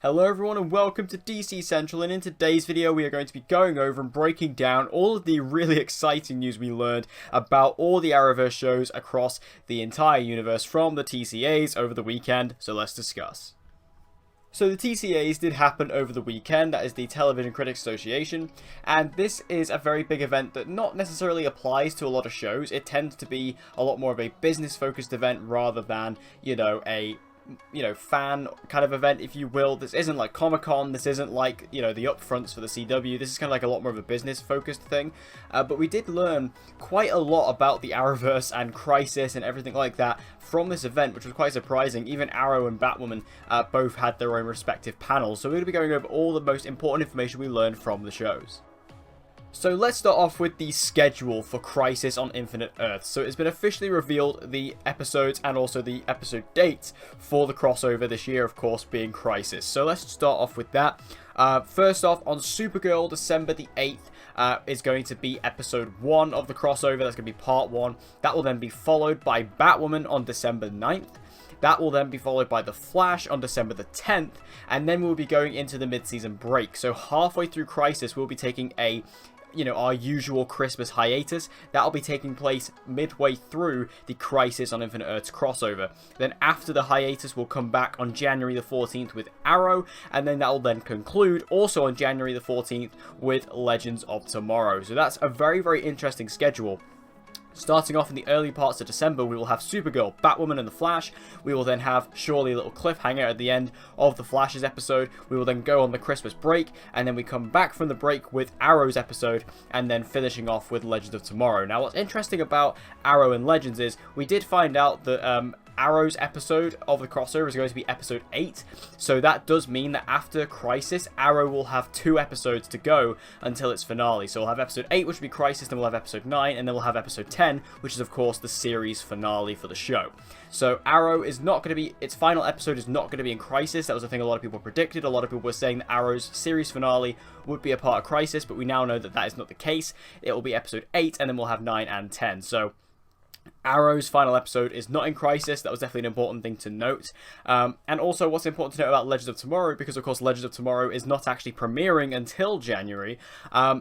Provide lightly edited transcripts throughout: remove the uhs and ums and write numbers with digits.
Hello everyone and welcome to DC Central, and in today's video we are going to be going over and breaking down all of the really exciting news we learned about all the Arrowverse shows across the entire universe from the TCAs over the weekend, so let's discuss. So the TCAs did happen over the weekend, that is the Television Critics Association, and this is a very big event that not necessarily applies to a lot of shows. It tends to be a lot more of a business focused event rather than, a fan kind of event, if you will. This isn't like Comic-Con, this isn't like, the upfronts for the CW, this is kind of like a lot more of a business focused thing, but we did learn quite a lot about the Arrowverse and Crisis and everything like that from this event, which was quite surprising. Even Arrow and Batwoman both had their own respective panels, so we're going to be going over all the most important information we learned from the shows. So let's start off with the schedule for Crisis on Infinite Earths. So it's been officially revealed, the episodes and also the episode dates for the crossover this year, of course, being Crisis. So let's start off with that. First off, on Supergirl, December the 8th, is going to be episode 1 of the crossover. That's going to be part 1. That will then be followed by Batwoman on December 9th. That will then be followed by The Flash on December the 10th, and then we'll be going into the mid-season break. So halfway through Crisis, we'll be taking our usual Christmas hiatus. That'll be taking place midway through the Crisis on Infinite Earths crossover. Then after the hiatus, we'll come back on January the 14th with Arrow, and then that'll then conclude also on January the 14th with Legends of Tomorrow. So that's a very, very interesting schedule. Starting off in the early parts of December, we will have Supergirl, Batwoman, and The Flash. We will then have surely a little cliffhanger at the end of The Flash's episode. We will then go on the Christmas break, and then we come back from the break with Arrow's episode, and then finishing off with Legends of Tomorrow. Now, what's interesting about Arrow and Legends is we did find out that Arrow's episode of the crossover is going to be episode 8, so that does mean that after Crisis, Arrow will have 2 episodes to go until its finale. So we'll have episode 8, which will be Crisis, then we'll have episode 9, and then we'll have episode 10, which is of course the series finale for the show. So Arrow is not going to be, its final episode is not going to be in Crisis. That was the thing a lot of people predicted. A lot of people were saying that Arrow's series finale would be a part of Crisis, but we now know that that is not the case. It will be episode 8, and then we'll have 9 and 10. So Arrow's final episode is not in Crisis. That was definitely an important thing to note. And also what's important to note about Legends of Tomorrow, because of course Legends of Tomorrow is not actually premiering until January,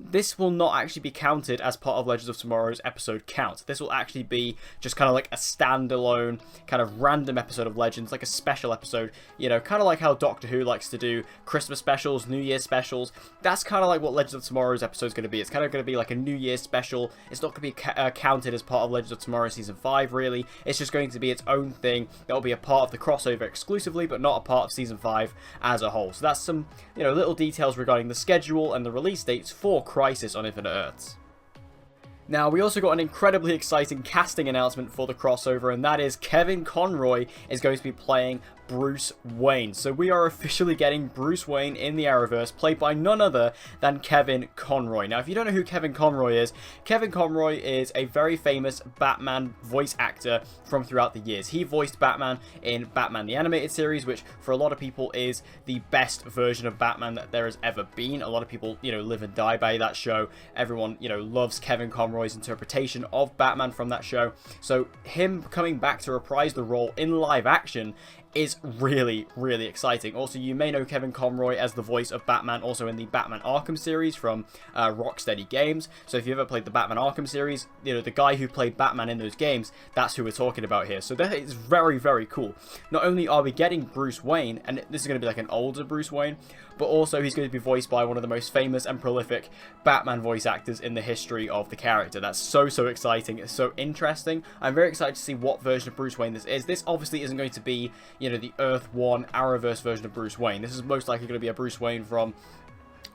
this will not actually be counted as part of Legends of Tomorrow's episode count. This will actually be just kind of like a standalone kind of random episode of Legends, like a special episode, kind of like how Doctor Who likes to do Christmas specials, New Year specials. That's kind of like what Legends of Tomorrow's episode is going to be. It's kind of going to be like a New Year special. It's not going to be counted as part of Legends of Tomorrow Season 5, really. It's just going to be its own thing that will be a part of the crossover exclusively, but not a part of Season 5 as a whole. So that's some, little details regarding the schedule and the release dates for Crisis on Infinite Earths. Now, we also got an incredibly exciting casting announcement for the crossover, and that is Kevin Conroy is going to be playing Bruce Wayne. So we are officially getting Bruce Wayne in the Arrowverse, played by none other than Kevin Conroy. Now, if you don't know who Kevin Conroy is a very famous Batman voice actor from throughout the years. He voiced Batman in Batman the Animated Series, which for a lot of people is the best version of Batman that there has ever been. A lot of people, live and die by that show. Everyone, loves Kevin Conroy's interpretation of Batman from that show. So him coming back to reprise the role in live action is really, really exciting. Also, you may know Kevin Conroy as the voice of Batman also in the Batman Arkham series from Rocksteady Games. So if you ever played the Batman Arkham series, the guy who played Batman in those games, that's who we're talking about here. So that is very, very cool. Not only are we getting Bruce Wayne, and this is going to be like an older Bruce Wayne, but also he's going to be voiced by one of the most famous and prolific Batman voice actors in the history of the character. That's so, so exciting. It's so interesting. I'm very excited to see what version of Bruce Wayne this is. This obviously isn't going to be, the Earth 1 Arrowverse version of Bruce Wayne. This is most likely going to be a Bruce Wayne from,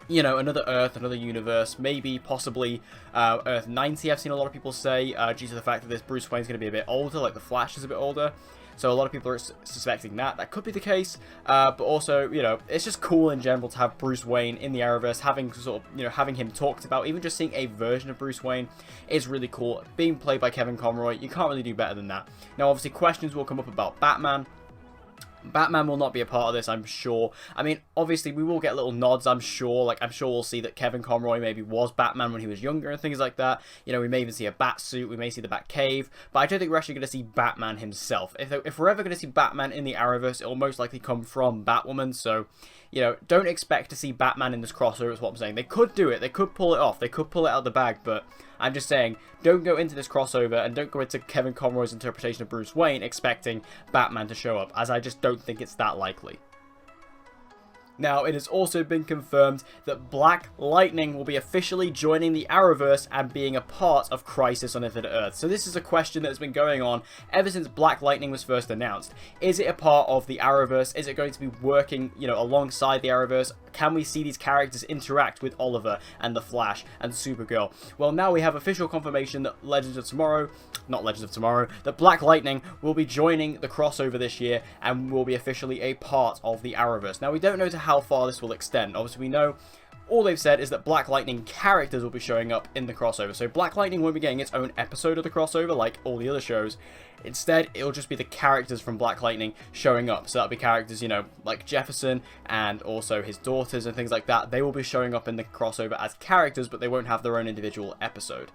another Earth, another universe, maybe possibly Earth 90, I've seen a lot of people say, due to the fact that this Bruce Wayne's going to be a bit older, like the Flash is a bit older. So a lot of people are suspecting that. That could be the case. But also, it's just cool in general to have Bruce Wayne in the Arrowverse, having having him talked about. Even just seeing a version of Bruce Wayne is really cool. Being played by Kevin Conroy, you can't really do better than that. Now, obviously, questions will come up about Batman. Batman will not be a part of this, I'm sure. I mean, obviously, we will get little nods, I'm sure. Like, I'm sure we'll see that Kevin Conroy maybe was Batman when he was younger and things like that. You know, we may even see a bat suit, we may see the Bat Cave, but I don't think we're actually going to see Batman himself. If we're ever going to see Batman in the Arrowverse, it will most likely come from Batwoman, so, you know, don't expect to see Batman in this crossover, is what I'm saying. They could do it, they could pull it off, they could pull it out of the bag, but I'm just saying, don't go into this crossover and don't go into Kevin Conroy's interpretation of Bruce Wayne expecting Batman to show up, as I just don't think it's that likely. Now, it has also been confirmed that Black Lightning will be officially joining the Arrowverse and being a part of Crisis on Infinite Earths. So this is a question that has been going on ever since Black Lightning was first announced. Is it a part of the Arrowverse? Is it going to be working, you know, alongside the Arrowverse? Can we see these characters interact with Oliver and the Flash and Supergirl? Well, now we have official confirmation that that Black Lightning will be joining the crossover this year and will be officially a part of the Arrowverse. Now, we don't know how far this will extend. Obviously, we know all they've said is that Black Lightning characters will be showing up in the crossover. So Black Lightning won't be getting its own episode of the crossover like all the other shows. Instead, it'll just be the characters from Black Lightning showing up. So that'll be characters, you know, like Jefferson and also his daughters and things like that. They will be showing up in the crossover as characters, but they won't have their own individual episode.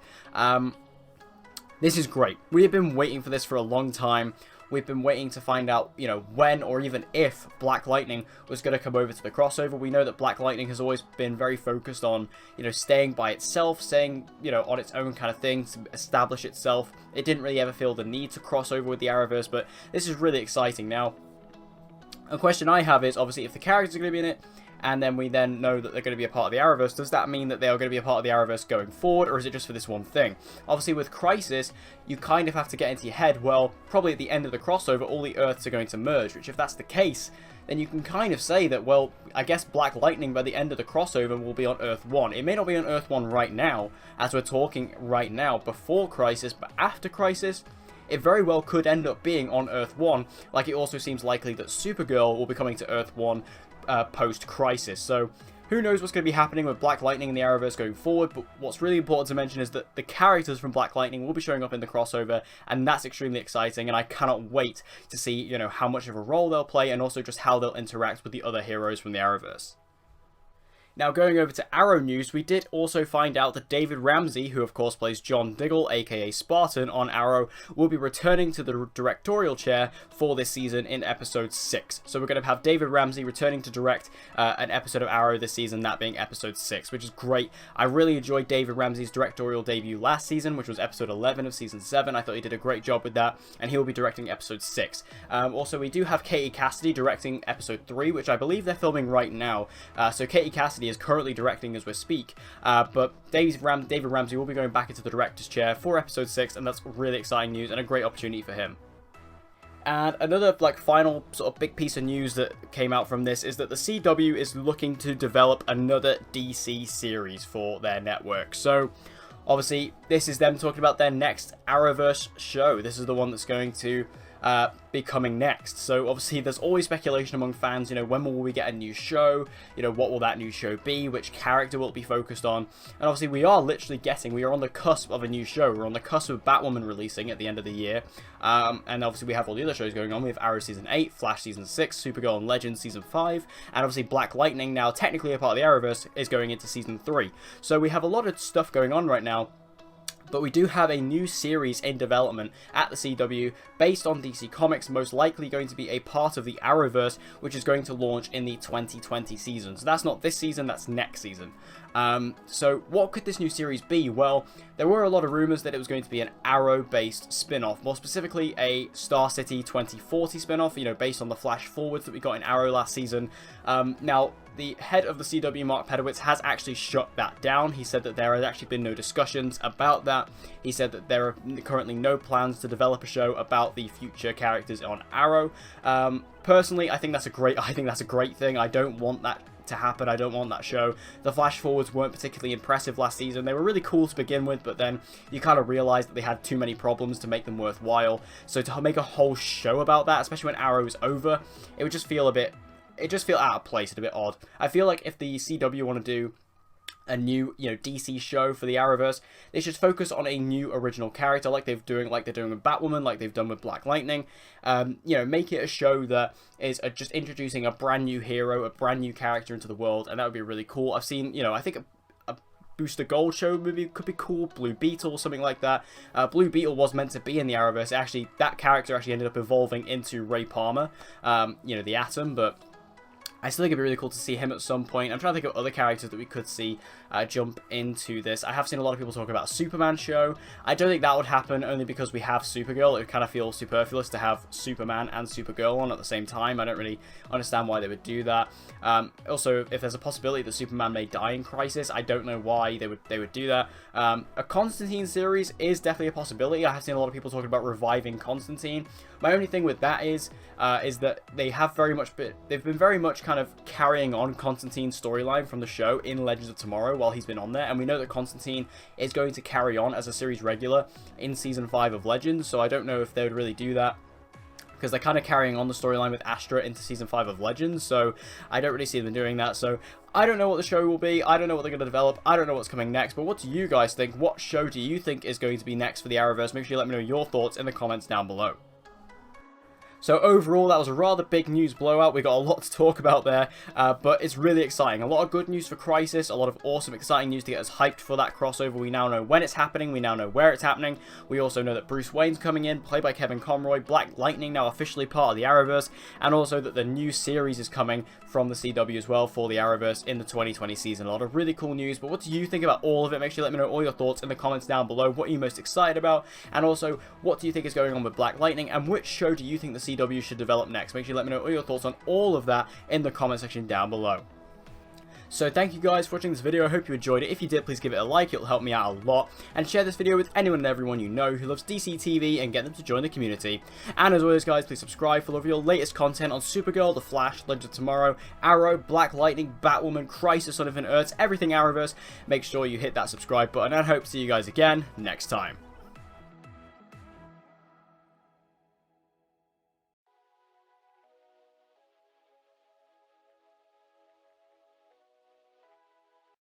This is great. We have been waiting for this for a long time. We've been waiting to find out, you know, when or even if Black Lightning was going to come over to the crossover. We know that Black Lightning has always been very focused on, you know, staying by itself, staying, you know, on its own kind of thing to establish itself. It didn't really ever feel the need to cross over with the Arrowverse, but this is really exciting. Now, a question I have is, obviously, if the characters are going to be in it, and then we then know that they're going to be a part of the Arrowverse, does that mean that they are going to be a part of the Arrowverse going forward, or is it just for this one thing? Obviously, with Crisis, you kind of have to get into your head, well, probably at the end of the crossover, all the Earths are going to merge, which if that's the case, then you can kind of say that, well, I guess Black Lightning by the end of the crossover will be on Earth 1. It may not be on Earth 1 right now, as we're talking right now, before Crisis, but after Crisis, it very well could end up being on Earth 1, like it also seems likely that Supergirl will be coming to Earth 1 post-Crisis. So who knows what's going to be happening with Black Lightning in the Arrowverse going forward, but what's really important to mention is that the characters from Black Lightning will be showing up in the crossover, and that's extremely exciting, and I cannot wait to see, you know, how much of a role they'll play, and also just how they'll interact with the other heroes from the Arrowverse. Now, going over to Arrow news, we did also find out that David Ramsey, who of course plays John Diggle, aka Spartan, on Arrow, will be returning to the directorial chair for this season in episode 6. So we're going to have David Ramsey returning to direct an episode of Arrow this season, that being episode 6, which is great. I really enjoyed David Ramsey's directorial debut last season, which was episode 11 of season 7. I thought he did a great job with that, and he will be directing episode 6. Also, we do have Katie Cassidy directing episode 3, which I believe they're filming right now. So Katie Cassidy is currently directing as we speak, but David Ramsey will be going back into the director's chair for episode 6, and that's really exciting news and a great opportunity for him. And another final sort of big piece of news that came out from this is that the CW is looking to develop another DC series for their network. So obviously this is them talking about their next Arrowverse show. This is the one that's going to be coming next. So obviously there's always speculation among fans, you know, when will we get a new show, you know, what will that new show be, which character will it be focused on, and obviously we are on the cusp of a new show. We're on the cusp of Batwoman releasing at the end of the year, and obviously we have all the other shows going on. We have Arrow season 8, Flash season 6, Supergirl and Legends season 5, and obviously Black Lightning, now technically a part of the Arrowverse, is going into season 3. So we have a lot of stuff going on right now. But we do have a new series in development at the CW based on DC Comics, most likely going to be a part of the Arrowverse, which is going to launch in the 2020 season. So that's not this season, that's next season. So what could this new series be? Well, there were a lot of rumors that it was going to be an Arrow-based spin-off, more specifically a Star City 2040 spin-off, you know, based on the flash forwards that we got in Arrow last season. Now, the head of the CW, Mark Pedowitz, has actually shut that down. He said that there has actually been no discussions about that. He said that there are currently no plans to develop a show about the future characters on Arrow. Personally, I think that's a great thing. I don't want that to happen. I don't want that show. The flash forwards weren't particularly impressive last season. They were really cool to begin with, but then you kind of realized that they had too many problems to make them worthwhile. So to make a whole show about that, especially when Arrow is over, it would just feel out of place and a bit odd. I feel like if the CW want to do a new, DC show for the Arrowverse. They should focus on a new original character like they're doing with Batwoman, like they've done with Black Lightning. Make it a show that is just introducing a brand new hero, a brand new character into the world, and that would be really cool. I've seen, I think a Booster Gold show maybe could be cool, Blue Beetle, something like that. Blue Beetle was meant to be in the Arrowverse. Actually, that character actually ended up evolving into Ray Palmer, the Atom, but I still think it'd be really cool to see him at some point. I'm trying to think of other characters that we could see jump into this. I have seen a lot of people talk about a Superman show. I don't think that would happen, only because we have Supergirl. It would kind of feel superfluous to have Superman and Supergirl on at the same time. I don't really understand why they would do that. Also, if there's a possibility that Superman may die in Crisis, I don't know why they would do that. A Constantine series is definitely a possibility. I have seen a lot of people talking about reviving Constantine. My only thing with that is that they've been very much kind of carrying on Constantine's storyline from the show in Legends of Tomorrow while he's been on there, and we know that Constantine is going to carry on as a series regular in Season 5 of Legends, so I don't know if they would really do that, because they're kind of carrying on the storyline with Astra into Season 5 of Legends, so I don't really see them doing that. So I don't know what the show will be, I don't know what they're going to develop, I don't know what's coming next, but what do you guys think? What show do you think is going to be next for the Arrowverse? Make sure you let me know your thoughts in the comments down below. So overall, that was a rather big news blowout. We got a lot to talk about there, but it's really exciting. A lot of good news for Crisis, a lot of awesome, exciting news to get us hyped for that crossover. We now know when it's happening, we now know where it's happening. We also know that Bruce Wayne's coming in, played by Kevin Conroy, Black Lightning now officially part of the Arrowverse, and also that the new series is coming from the CW as well for the Arrowverse in the 2020 season. A lot of really cool news, but what do you think about all of it? Make sure you let me know all your thoughts in the comments down below. What are you most excited about? And also, what do you think is going on with Black Lightning? And which show do you think the CW should develop next? Make sure you let me know all your thoughts on all of that in the comment section down below. So thank you guys for watching this video. I hope you enjoyed it. If you did, please give it a like. It'll help me out a lot. And share this video with anyone and everyone you know who loves DC TV and get them to join the community. And as always, guys, please subscribe for all of your latest content on Supergirl, The Flash, Legends of Tomorrow, Arrow, Black Lightning, Batwoman, Crisis on Infinite Earths, everything Arrowverse. Make sure you hit that subscribe button, and I hope to see you guys again next time.